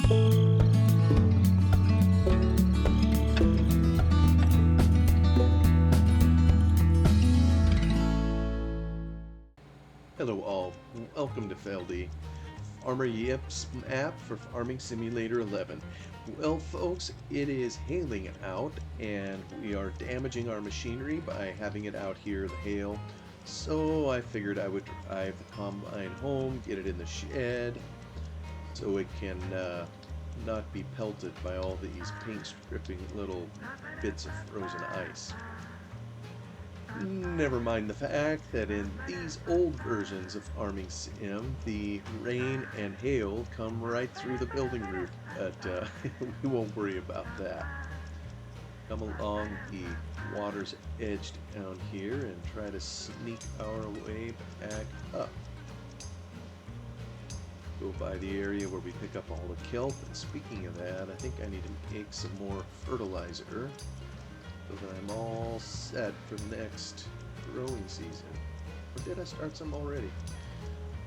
Hello all, welcome to Feldy, Farmer Yip's app for Farming Simulator 11. Well folks, it is hailing out and we are damaging our machinery by having it out here, the hail. So I figured I would drive the combine home, get it in the shed, so it can not be pelted by all these paint stripping little bits of frozen ice. Never mind the fact that in these old versions of Farming Sim, the rain and hail come right through the building roof, but we won't worry about that. Come along the water's edge down here and try to sneak our way back up. Go by the area where we pick up all the kelp, and speaking of that, I think I need to make some more fertilizer so that I'm all set for the next growing season. Or did I start some already?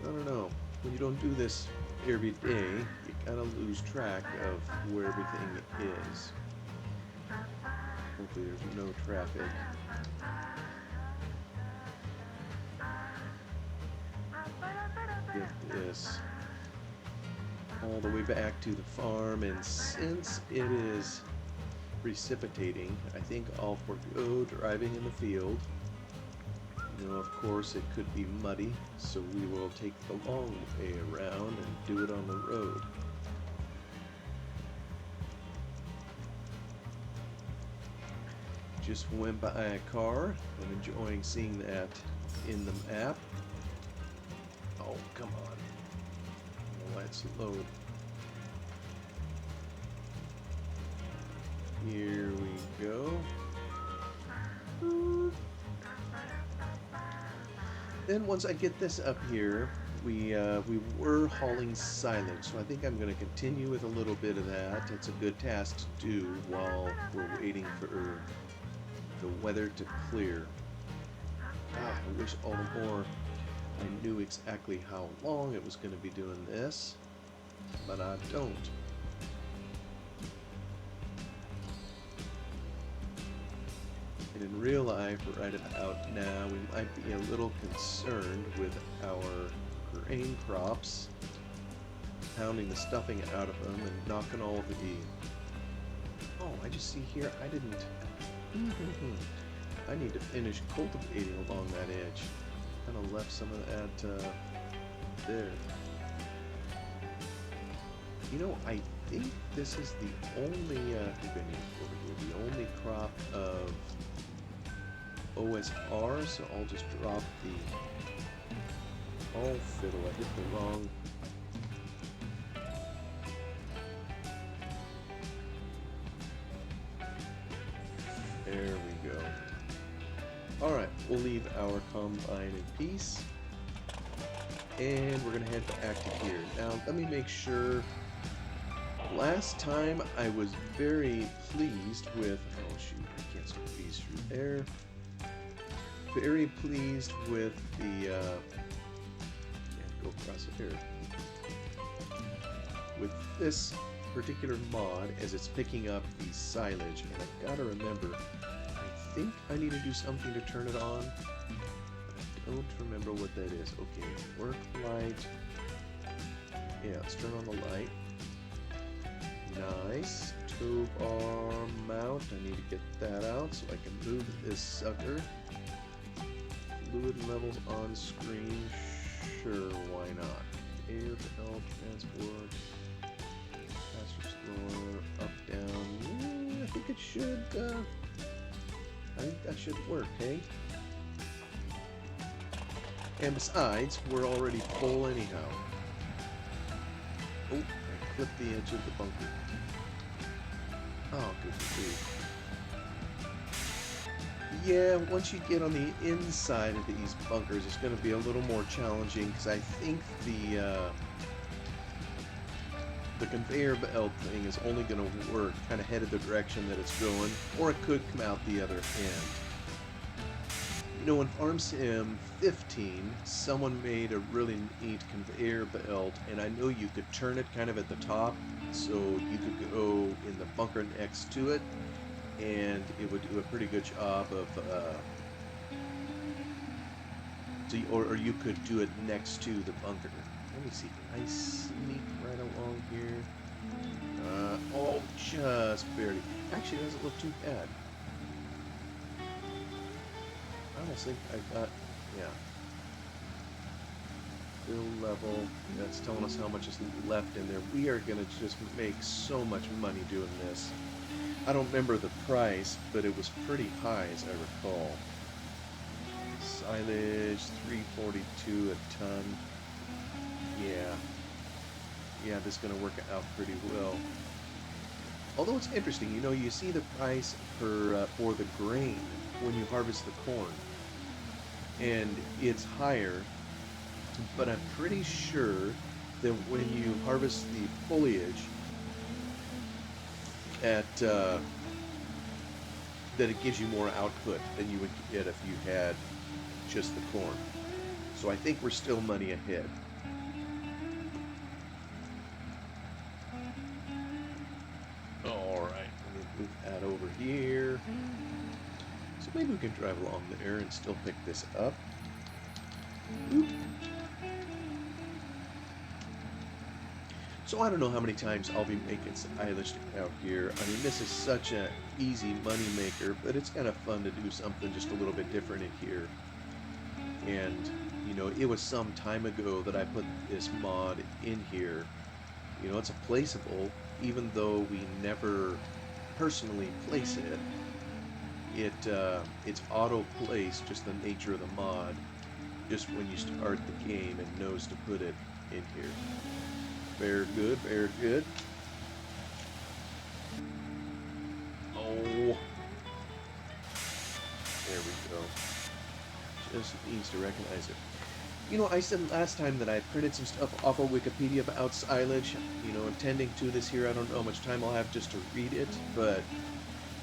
I don't know. When you don't do this every day, you kind of lose track of where everything is. Hopefully there's no traffic. Get this all the way back to the farm, and since it is precipitating, I think I'll forego driving in the field. You know, of course it could be muddy, so we will take the long way around and do it on the road. Just went by a car. I'm enjoying seeing that in the map. Oh, come on. Oh, let's load. Here we go. Then once I get this up here, we were hauling silage, so I think I'm going to continue with a little bit of that. It's a good task to do while we're waiting for the weather to clear. I wish all the more I knew exactly how long it was going to be doing this, but I don't. And in real life, right about now, we might be a little concerned with our grain crops, pounding the stuffing out of them and knocking all the... Oh, I just see here, I didn't... I need to finish cultivating along that edge. Kind of left some of that there. You know, I think this is the only the only crop of OSR, so I'll just drop the... Oh fiddle, I hit the wrong... There we go. Alright, we'll leave our combine in peace. And we're going to head back to here. Now, let me make sure... Last time I was very pleased with... Oh shoot, I can't squeeze through there. Very pleased with the... Can't go across it here. With this particular mod, as it's picking up the silage, and I've got to remember, I think I need to do something to turn it on, but I don't remember what that is. Okay, work light. Yeah, let's turn on the light. Nice. Toolbar mount. I need to get that out so I can move this sucker. Fluid levels on screen. Sure, why not? Air to help transport. Faster, slower, up, down. I think it should. I think that should work, hey? And besides, we're already full anyhow. Oh, I clipped the edge of the bunker. Oh, good to see. Yeah, once you get on the inside of these bunkers, it's going to be a little more challenging because I think the conveyor belt thing is only going to work kind of headed the direction that it's going, or it could come out the other end. know, in Farm Sim 15, someone made a really neat conveyor belt, and I know you could turn it kind of at the top, so you could go in the bunker next to it, and it would do a pretty good job of, or you could do it next to the bunker. Let me see, can I sneak right along here? Oh, just barely. Actually, that doesn't look too bad. I almost think I got, yeah. Fill level, that's telling us how much is left in there. We are going to just make so much money doing this. I don't remember the price, but it was pretty high as I recall. Silage, 342 a ton. Yeah, this is going to work out pretty well. Although it's interesting, you know, you see the price for the grain when you harvest the corn, and it's higher, but I'm pretty sure that when you harvest the foliage that it gives you more output than you would get if you had just the corn. So I think we're still money ahead. Alright, let me move that over here. So maybe we can drive along there and still pick this up. Oop. So I don't know how many times I'll be making silage out here. I mean, this is such an easy money maker, but it's kind of fun to do something just a little bit different in here. And, you know, it was some time ago that I put this mod in here. You know, it's a placeable, even though we never personally place it. It's auto-placed, just the nature of the mod, just when you start the game, and knows to put it in here. Very good, very good. Oh, there we go. Just needs to recognize it. You know, I said last time that I printed some stuff off of Wikipedia about silage, you know, intending to this here. I don't know how much time I'll have just to read it, but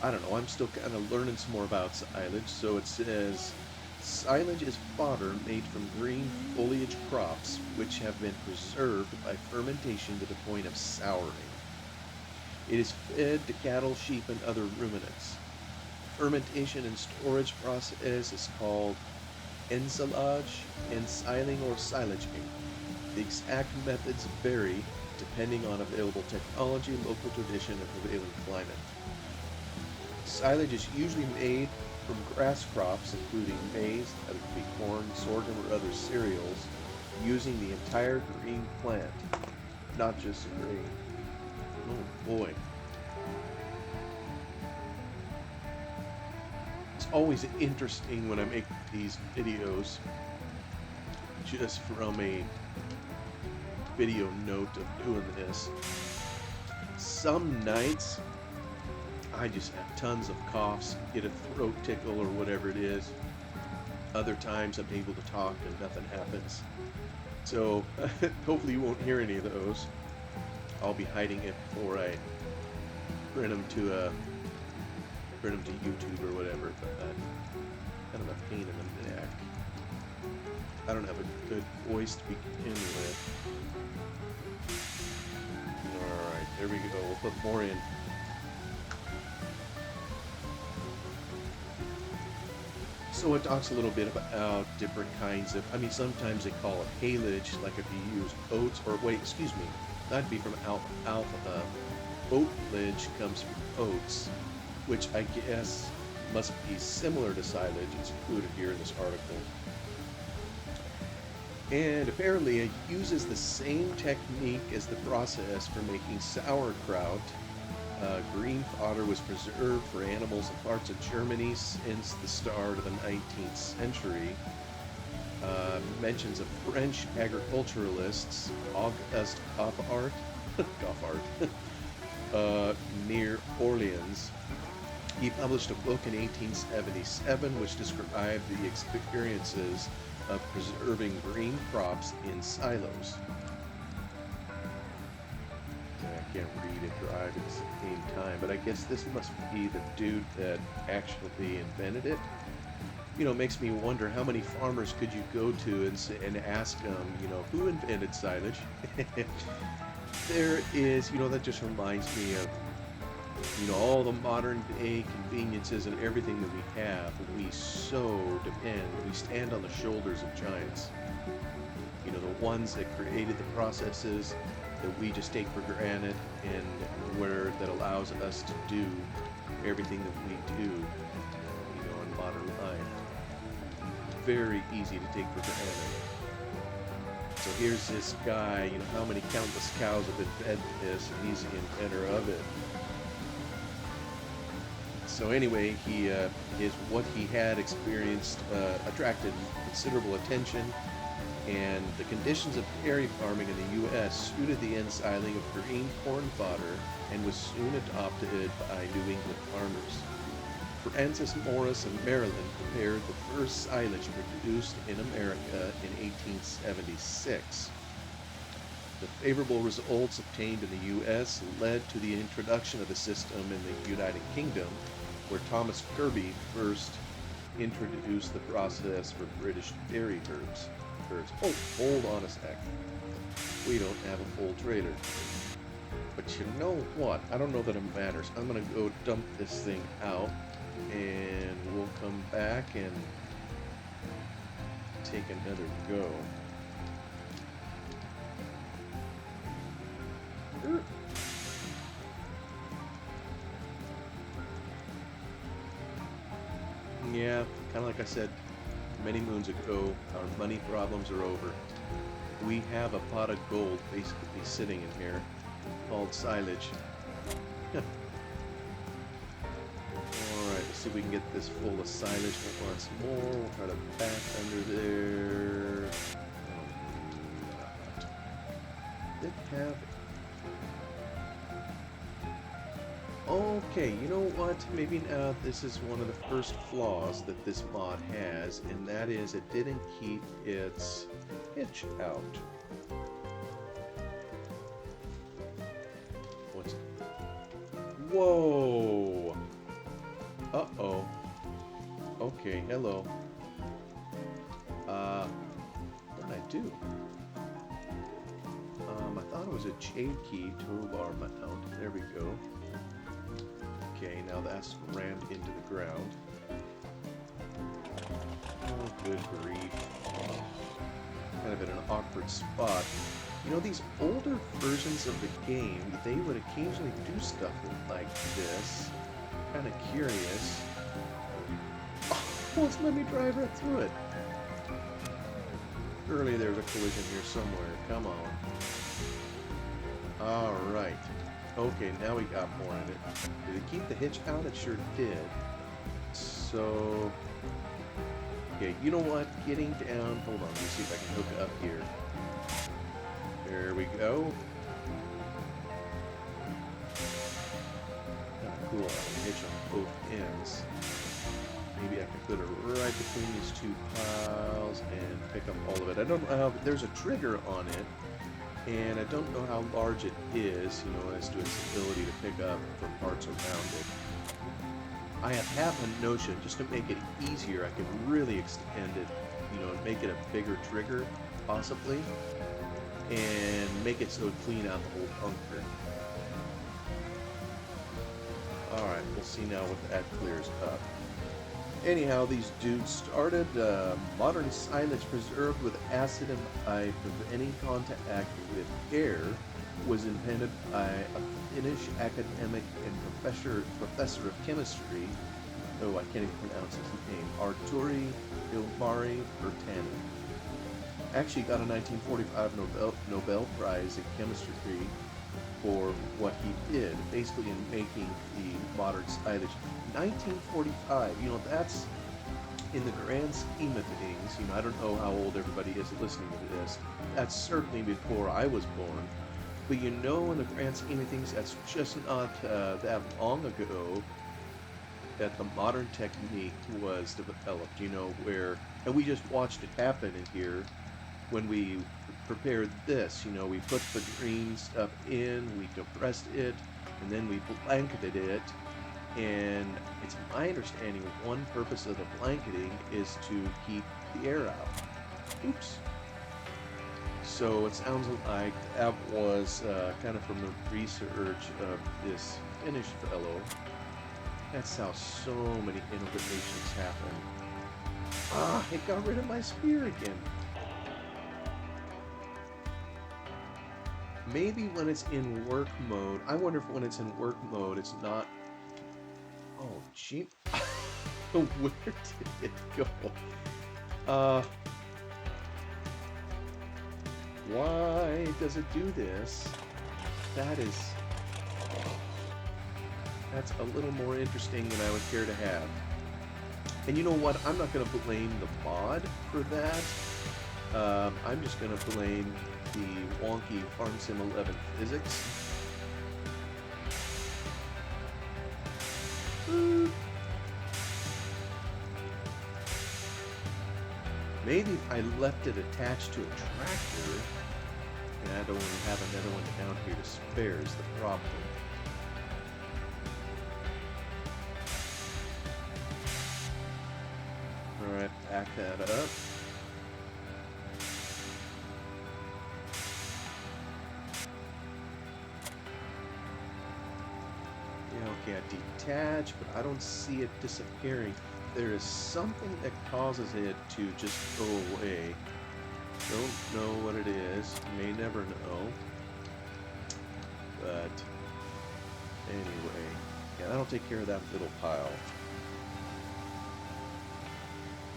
I don't know, I'm still kind of learning some more about silage. So it says, silage is fodder made from green foliage crops which have been preserved by fermentation to the point of souring. It is fed to cattle, sheep, and other ruminants. Fermentation and storage process is called ensilage, ensiling, or silaging. The exact methods vary depending on available technology, local tradition, and prevailing climate. Silage is usually made from grass crops, including maize, that could be corn, sorghum, or other cereals, using the entire green plant, not just the grain. Oh boy. It's always interesting when I make these videos, just from a video note of doing this. Some nights I just have tons of coughs, get a throat tickle or whatever it is. Other times I'm able to talk and nothing happens. So hopefully you won't hear any of those. I'll be hiding it before I print them to YouTube or whatever, but kind of a pain in the neck. I don't have a good voice to begin with. Alright, there we go. We'll put more in. So it talks a little bit about different kinds of, I mean, sometimes they call it haylage, like if you use oats, or wait, excuse me, that'd be from alfalfa. Oatlage comes from oats, which I guess must be similar to silage. It's included here in this article. And apparently it uses the same technique as the process for making sauerkraut. Green fodder was preserved for animals in parts of Germany since the start of the 19th century. Mentions of French agriculturalists, Auguste Goffart, near Orleans. He published a book in 1877 which described the experiences of preserving green crops in silos. I can't read and drive at the same time, but I guess this must be the dude that actually invented it. It makes me wonder how many farmers could you go to and say, and ask them, who invented silage? There is, that just reminds me of, all the modern day conveniences and everything that we have. We so depend, we stand on the shoulders of giants. The ones that created the processes that we just take for granted and that allows us to do everything that we do, in modern life. Very easy to take for granted. So here's this guy, how many countless cows have been fed this, and he's the inventor of it. So anyway, what he had experienced attracted considerable attention, and the conditions of dairy farming in the U.S. suited the ensiling of green corn fodder and was soon adopted by New England farmers. Francis Morris of Maryland prepared the first silage produced in America in 1876. The favorable results obtained in the U.S. led to the introduction of the system in the United Kingdom, where Thomas Kirby first introduced the process for British dairy herds. Oh, hold on a sec. We don't have a full trailer. But you know what? I don't know that it matters. I'm going to go dump this thing out, and we'll come back and take another go. Yeah, kind of like I said many moons ago, our money problems are over. We have a pot of gold basically sitting in here called silage. Alright, let's see if we can get this full of silage once more. We'll try to back under there. Did have... Okay, you know what? Maybe now this is one of the first flaws that this mod has, and that is it didn't keep its hitch out. What's it? Whoa! Uh-oh. Okay, hello. What did I do? I thought it was a J key toolbar mount. There we go. Okay, now that's rammed into the ground. Oh, good grief. Kind of in an awkward spot. These older versions of the game, they would occasionally do stuff like this. Kind of curious. Oh, let me drive right through it. Surely there's a collision here somewhere. Come on. Alright. Okay, now we got more of it. Did it keep the hitch out? It sure did. So... Okay, you know what? Getting down... Hold on, let me see if I can hook it up here. There we go. Kind of cool. I can hitch on both ends. Maybe I can put it right between these two piles and pick up all of it. I don't know how... There's a trigger on it. And I don't know how large it is, as to its ability to pick up for parts around it. I have a notion, just to make it easier, I could really extend it, and make it a bigger trigger, possibly, and make it so it would clean out the whole bunker. Alright, we'll see now what that clears up. Anyhow, these dudes started modern silage preserved with acid and by preventing contact with air was invented by a Finnish academic and professor of chemistry. Oh, I can't even pronounce his name. Arturi Ilmari Virtanen. Actually got a 1945 Nobel Prize in chemistry for what he did, basically in making the modern silage. 1945, that's in the grand scheme of things, I don't know how old everybody is listening to this. That's certainly before I was born. But in the grand scheme of things, that's just not that long ago that the modern technique was developed, and we just watched it happen in here when we prepared this. We put the green stuff in, we compressed it, and then we blanketed it And it's my understanding one purpose of the blanketing is to keep the air out. Oops. So it sounds like that was kind of from the research of this Finnish fellow. That's how so many innovations happen. Ah, it got rid of my spear again. Maybe when it's in work mode, I wonder if when it's in work mode, it's not... Oh, gee. Where did it go? Why does it do this? That's a little more interesting than I would care to have. And you know what? I'm not going to blame the mod for that. I'm just going to blame the wonky Farm Sim 11 physics. Maybe if I left it attached to a tractor, and I don't want to have another one down here to spare is the problem. Alright, back that up. Yeah, okay, I detach, but I don't see it disappearing. There is something that causes it to just go away. Don't know what it is. May never know. But anyway, yeah, that'll take care of that little pile.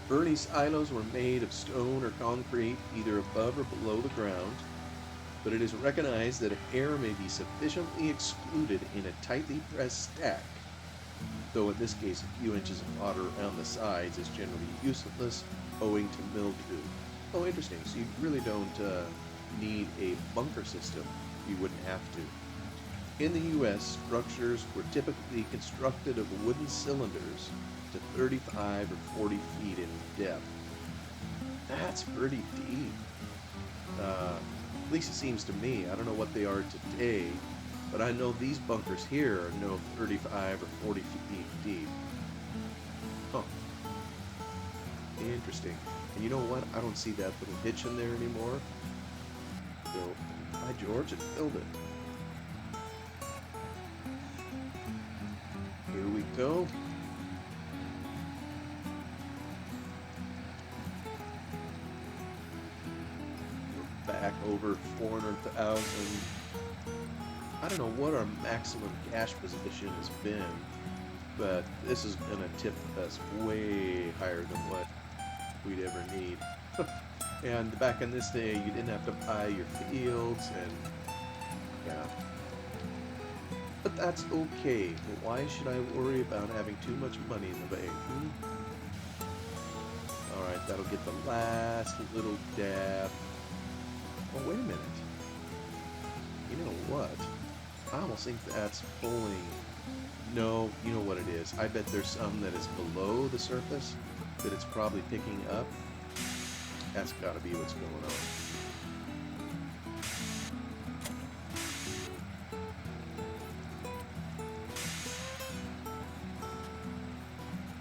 Early silos were made of stone or concrete, either above or below the ground, but it is recognized that air may be sufficiently excluded in a tightly pressed stack, though in this case a few inches of water around the sides is generally useless owing to mildew. Oh, interesting. So you really don't need a bunker system. You wouldn't have to. In the U.S., structures were typically constructed of wooden cylinders to 35 or 40 feet in depth. That's pretty deep. At least it seems to me. I don't know what they are today, but I know these bunkers here are no 35 or 40 feet deep. Huh. Interesting. And you know what? I don't see that little hitch in there anymore. So, by George, it filled it. Here we go. We're back over 400,000. I don't know what our maximum cash position has been, but this is going to tip us way higher than what we'd ever need. And back in this day, you didn't have to buy your fields, and yeah. But that's okay. Why should I worry about having too much money in the bank? Alright, that'll get the last little dab. Oh, wait a minute. You know what? I almost think that's pulling. No, you know what it is. I bet there's some that is below the surface that it's probably picking up. That's got to be what's going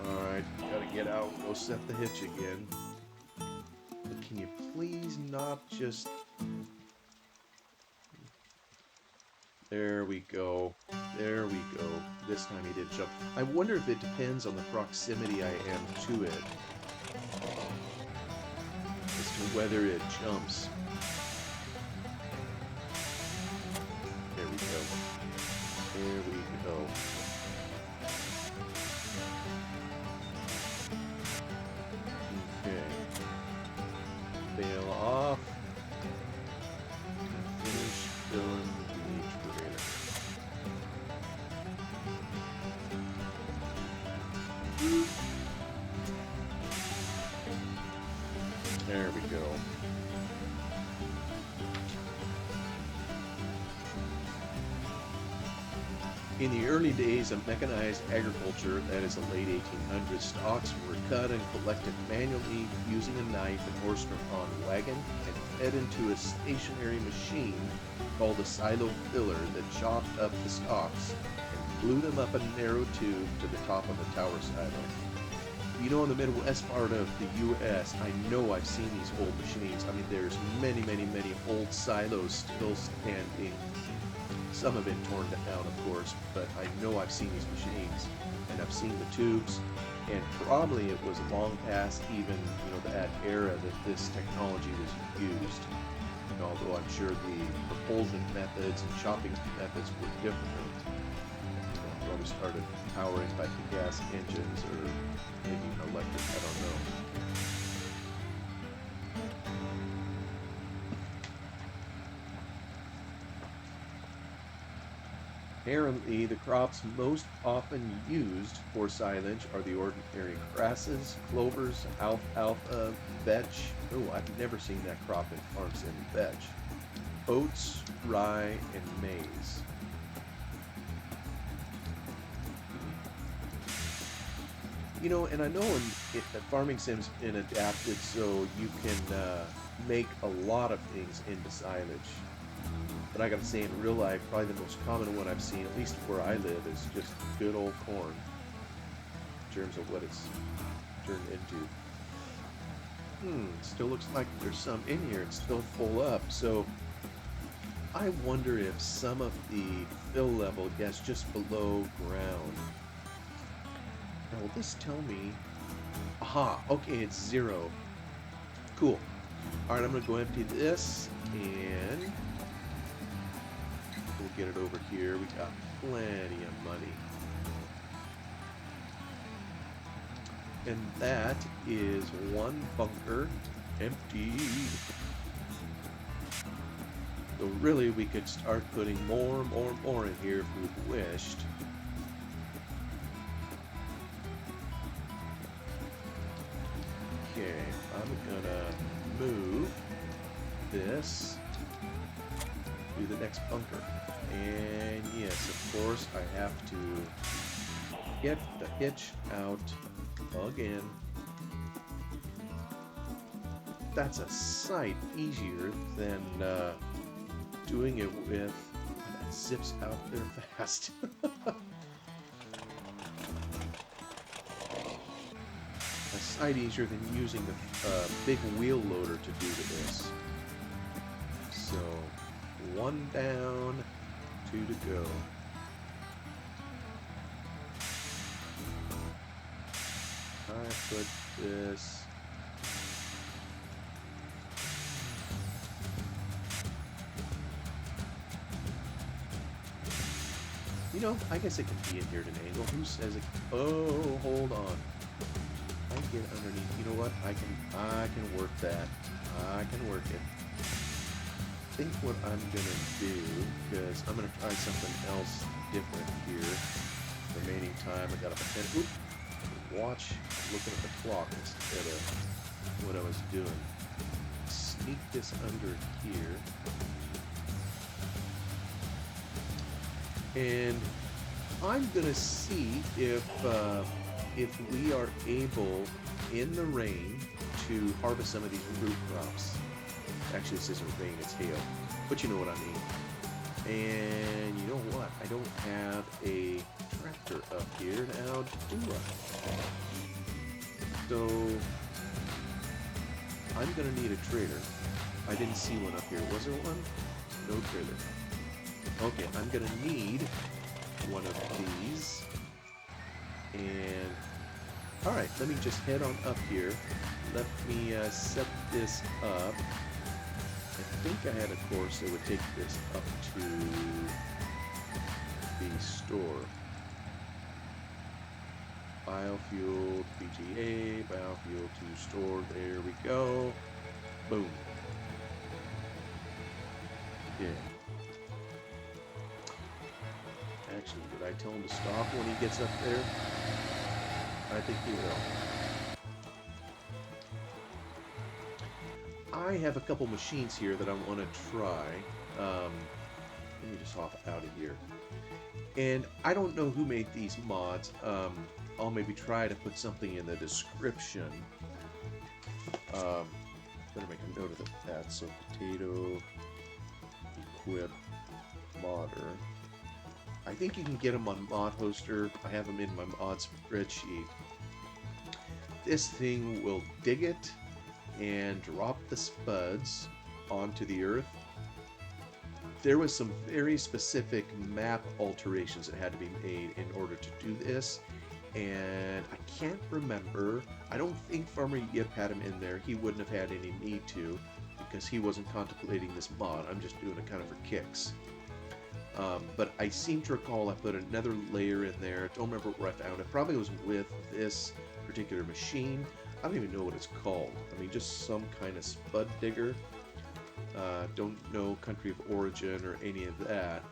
on. Alright, gotta get out, go set the hitch again. But can you please not just... There we go. There we go. This time he did jump. I wonder if it depends on the proximity I am to it as to whether it jumps. There we go. There we go. Okay. Bail off. Finish filling the trailer. There we go. In the early days of mechanized agriculture, that is the late 1800s, stalks were cut and collected manually using a knife and horse-drawn wagon and fed into a stationary machine called a silo filler that chopped up the stalks and blew them up a narrow tube to the top of the tower silo. You know, in the Midwest part of the U.S., I know I've seen these old machines. I mean, there's many, many, many old silos still standing. Some have been torn down, of course, but I know I've seen these machines, and I've seen the tubes, and probably it was long past even, you know, that era that this technology was used. And although I'm sure the propulsion methods and chopping methods were different, you know, probably started powering by gas engines or maybe even electric, I don't know. Apparently, the crops most often used for silage are the ordinary grasses, clovers, alfalfa, vetch. Oh, I've never seen that crop in farm sim, vetch. Oats, rye, and maize. You know, and I know that farming sim's been adapted so you can make a lot of things into silage. But I gotta say, in real life, probably the most common one I've seen, at least where I live, is just good old corn. In terms of what it's turned into. Still looks like there's some in here. It's still full up. So I wonder if some of the fill level gets just below ground. Now, will this tell me? Aha, okay, it's 0. Cool. Alright, I'm gonna go empty this, and we'll get it over here. We got plenty of money. And that is one bunker emptied. So really, we could start putting more in here if we wished. Okay, I'm gonna move this to the next bunker. And yes, of course, I have to get the hitch out again. That's a sight easier than doing it with that zips out there fast. A sight easier than using the big wheel loader to do this. So, 1 down, 2 to go. I put this. You know, I guess it can be in here at an angle. Who says it? Oh, hold on. I get underneath. You know what? I can work that. I can work it. I think what I'm gonna do, because I'm gonna try something else different here. Remaining time, I got a minute. Oop. Watch, looking at the clock instead of what I was doing. Sneak this under here. And I'm gonna see if we are able in the rain to harvest some of these root crops. Actually, this isn't rain, it's hail, but you know what I mean. And you know what? I don't have a tractor up here now, do I? So I'm gonna need a trailer. I didn't see one up here. Was there one? No trailer. Okay, I'm gonna need one of these. And alright, let me just head on up here. Let me set this up. I think I had a course that would take this up to the store. Biofuel, PGA, biofuel to store. There we go. Boom. Yeah. Actually, did I tell him to stop when he gets up there? I think he will. I have a couple machines here that I want to try. Let me just hop out of here. And I don't know who made these mods. I'll maybe try to put something in the description. Better make a note of that. So potato, equip, modder. I think you can get them on Mod Hoster. I have them in my mod spreadsheet. This thing will dig it and drop the spuds onto the earth. There was some very specific map alterations that had to be made in order to do this, and I can't remember. I don't think Farmer Yip had him in there. He wouldn't have had any need to, because he wasn't contemplating this mod. I'm just doing it kind of for kicks. But I seem to recall I put another layer in there. Don't remember where I found it. Probably was with this particular machine. I don't even know what it's called. I mean, just some kind of spud digger. Don't know country of origin or any of that.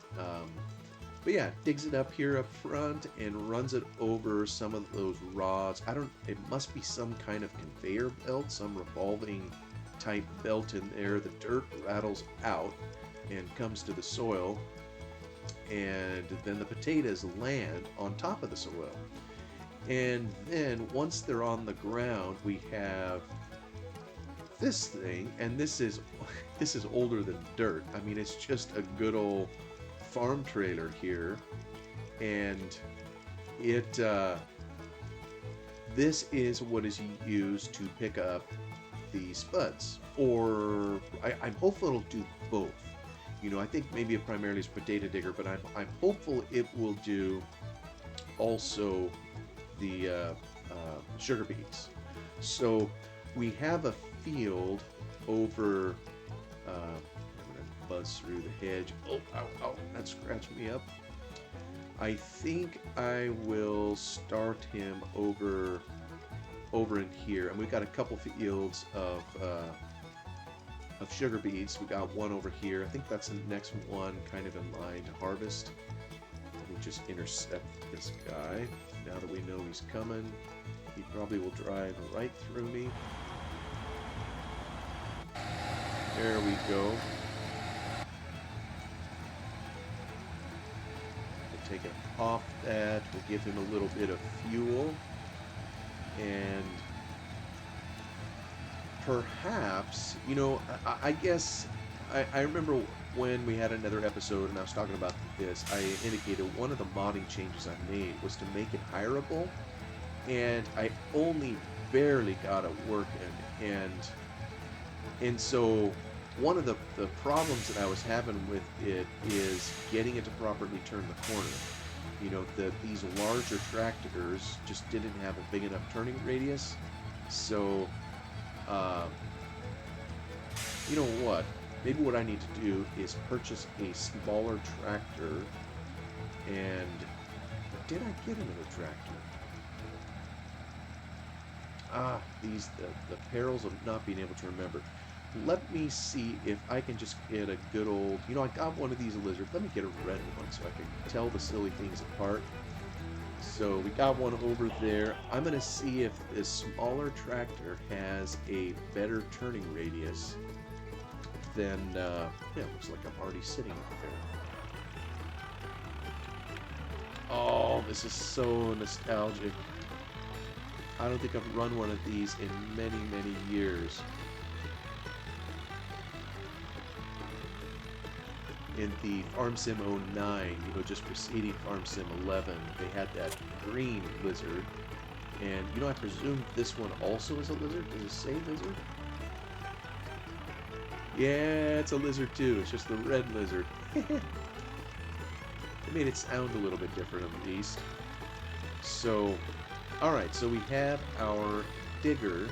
But yeah, digs it up here up front and runs it over some of those rods. It must be some kind of conveyor belt, some revolving type belt in there. The dirt rattles out and comes to the soil, and then the potatoes land on top of the soil. And then once they're on the ground, we have this thing, and this is older than dirt. I mean, it's just a good old farm trailer here, and this is what is used to pick up the spuds. Or I'm hopeful it'll do both. You know, I think maybe it primarily is potato digger, but I'm hopeful it will do also the sugar beets. So we have a field over. I'm gonna buzz through the hedge. Oh, ow, ow! That scratched me up. I think I will start him over in here, and we've got a couple fields of sugar beets. We got one over here. I think that's the next one, kind of in line to harvest. Let me just intercept this guy. Now that we know he's coming, he probably will drive right through me. There we go. We'll take it off that. We'll give him a little bit of fuel. And perhaps, you know, I guess I remember when we had another episode and I was talking about this, I indicated one of the modding changes I made was to make it hireable, and I only barely got it working, and so one of the problems that I was having with it is getting it to properly turn the corner. You know, these larger tractors just didn't have a big enough turning radius, so you know what? Maybe what I need to do is purchase a smaller tractor. And did I get another tractor? The perils of not being able to remember. Let me see if I can just get a good old, you know, I got one of these lizards. Let me get a red one so I can tell the silly things apart. So we got one over there. I'm going to see if this smaller tractor has a better turning radius than, yeah, it looks like I'm already sitting up there. Oh, this is so nostalgic. I don't think I've run one of these in many, many years. In the Farm Sim 09, you know, just preceding Farm Sim 11, they had that green lizard. And, you know, I presume this one also is a lizard. Does it say lizard? Yeah, it's a lizard too. It's just the red lizard. It made it sound a little bit different at least. So, alright, so we have our digger.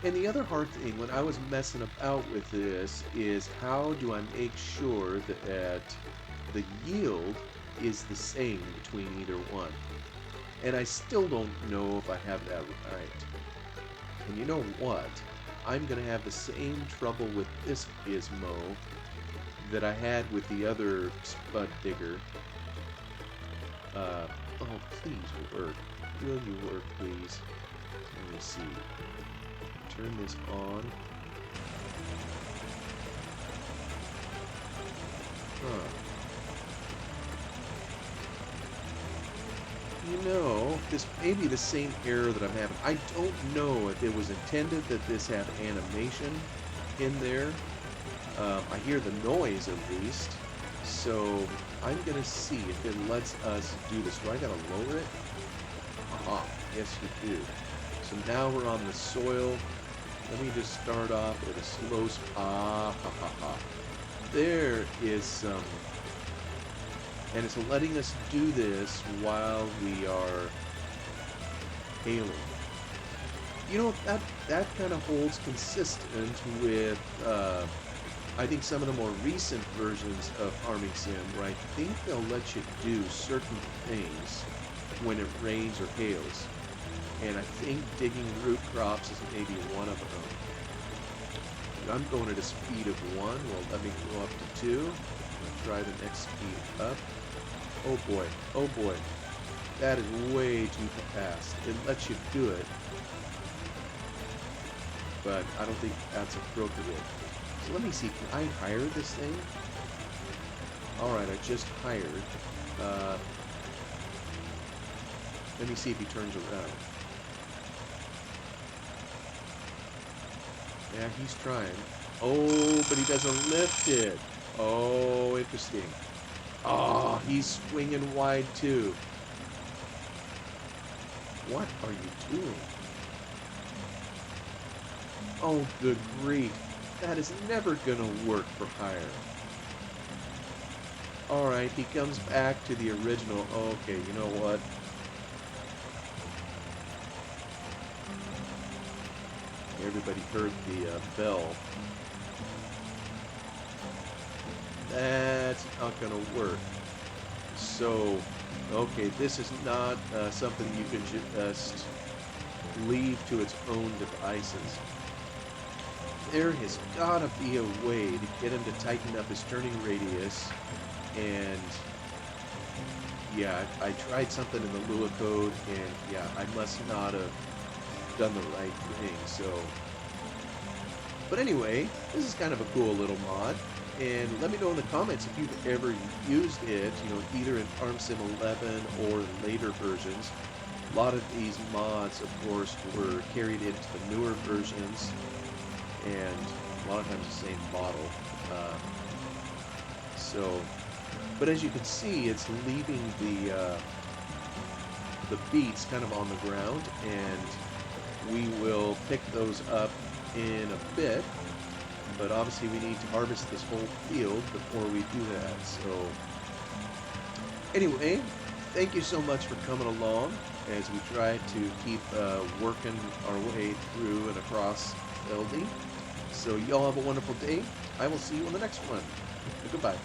And the other hard thing when I was messing about with this is how do I make sure that the yield is the same between either one. And I still don't know if I have that right. And you know what? I'm going to have the same trouble with this gizmo that I had with the other spud digger. Oh, please work. Will you work, please? Let me see. Turn this on. Huh. You know, this may be the same error that I'm having. I don't know if it was intended that this have animation in there. I hear the noise at least. So I'm gonna see if it lets us do this. Do I gotta lower it? Aha, yes you do. So now we're on the soil. Let me just start off with a slow ha ha ha. There is some, and it's letting us do this while we are hailing. You know, that kind of holds consistent with I think some of the more recent versions of Farming Sim, where I think they'll let you do certain things when it rains or hails. And I think digging root crops is maybe one of them. I'm going at a speed of 1. Well, let me go up to 2. I'm going to try the next speed up. Oh boy, oh boy. That is way too fast. It lets you do it, but I don't think that's appropriate. So let me see, can I hire this thing? Alright, I just hired. Let me see if he turns around. Yeah, he's trying. Oh, but he doesn't lift it. Oh, interesting. Oh, he's swinging wide too. What are you doing? Oh, good grief. That is never gonna work for hire. Alright, he comes back to the original. Okay, you know what? Everybody heard the bell. That's not gonna work. So, okay, this is not something you can just leave to its own devices. There has got to be a way to get him to tighten up his turning radius, and yeah, I tried something in the Lua code, and yeah, I must not have done the right thing, so. But anyway, this is kind of a cool little mod, and let me know in the comments if you've ever used it, you know, either in Farm Sim 11 or later versions. A lot of these mods, of course, were carried into the newer versions, and a lot of times the same model. But as you can see, it's leaving the beets kind of on the ground, and we will pick those up in a bit. But obviously, we need to harvest this whole field before we do that. So, anyway, thank you so much for coming along as we try to keep working our way through and across Feldy. So y'all have a wonderful day. I will see you on the next one. Goodbye.